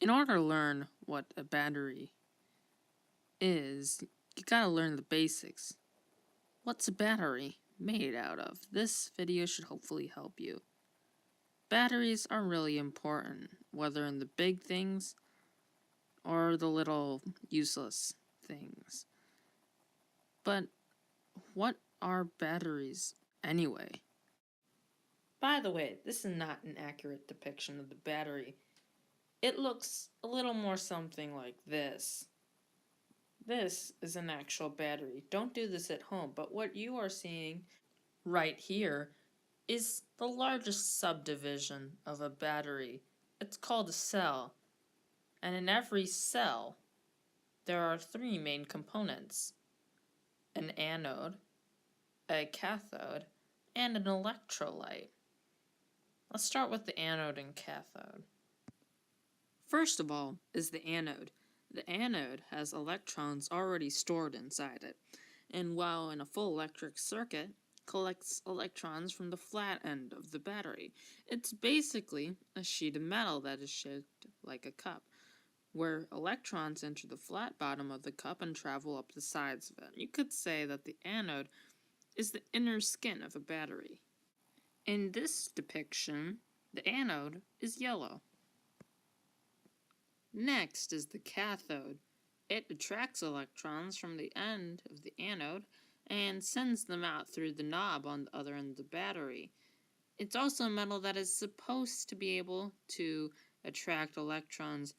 In order to learn what a battery is, you gotta learn the basics. What's a battery made out of? This video should hopefully help you. Batteries are really important, whether in the big things or the little useless things. But what are batteries anyway? By the way, this is not an accurate depiction of the battery. It looks a little more something like this. This is an actual battery. Don't do this at home, but what you are seeing right here is the largest subdivision of a battery. It's called a cell, and in every cell there are three main components: an anode, a cathode, and an electrolyte. Let's start with the anode and cathode. First of all is the anode. The anode has electrons already stored inside it, and while in a full electric circuit, collects electrons from the flat end of the battery. It's basically a sheet of metal that is shaped like a cup, where electrons enter the flat bottom of the cup and travel up the sides of it. You could say that the anode is the inner skin of a battery. In this depiction, the anode is yellow. Next is the cathode. It attracts electrons from the end of the anode and sends them out through the knob on the other end of the battery. It's also a metal that is supposed to be able to attract electrons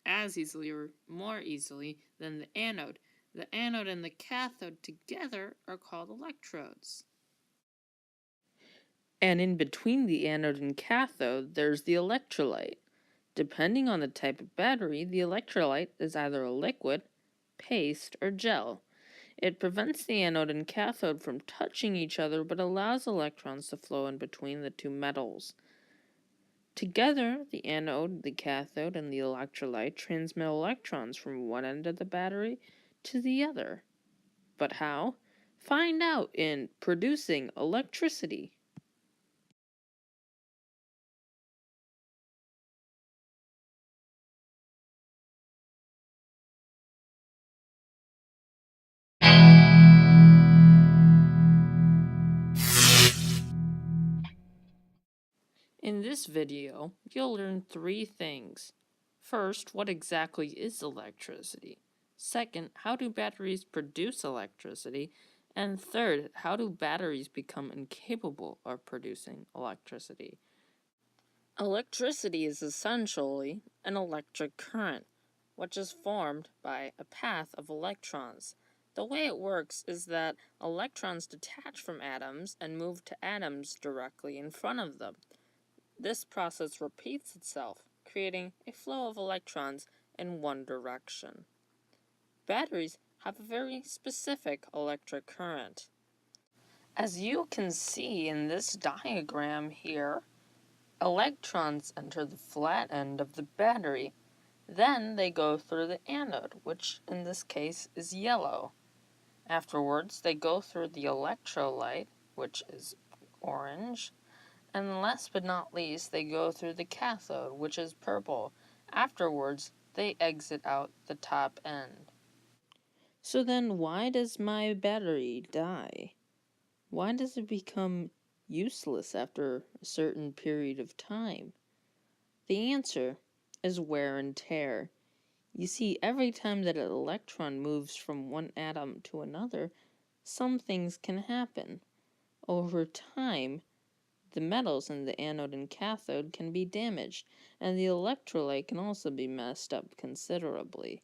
as easily or more easily than the anode. The anode and the cathode together are called electrodes. And in between the anode and cathode, there's the electrolyte. Depending on the type of battery, the electrolyte is either a liquid, paste, or gel. It prevents the anode and cathode from touching each other, but allows electrons to flow in between the two metals. Together, the anode, the cathode, and the electrolyte transmit electrons from one end of the battery to the other. But how? Find out in Producing Electricity. In this video, you'll learn three things. First, what exactly is electricity? Second, how do batteries produce electricity? And third, how do batteries become incapable of producing electricity? Electricity is essentially an electric current, which is formed by a path of electrons. The way it works is that electrons detach from atoms and move to atoms directly in front of them. This process repeats itself, creating a flow of electrons in one direction. Batteries have a very specific electric current. As you can see in this diagram here, electrons enter the flat end of the battery. Then they go through the anode, which in this case is yellow. Afterwards, they go through the electrolyte, which is orange. And last but not least, they go through the cathode, which is purple. Afterwards, they exit out the top end. So then why does my battery die? Why does it become useless after a certain period of time? The answer is wear and tear. You see, every time that an electron moves from one atom to another, some things can happen. Over time, the metals in the anode and cathode can be damaged, and the electrolyte can also be messed up considerably.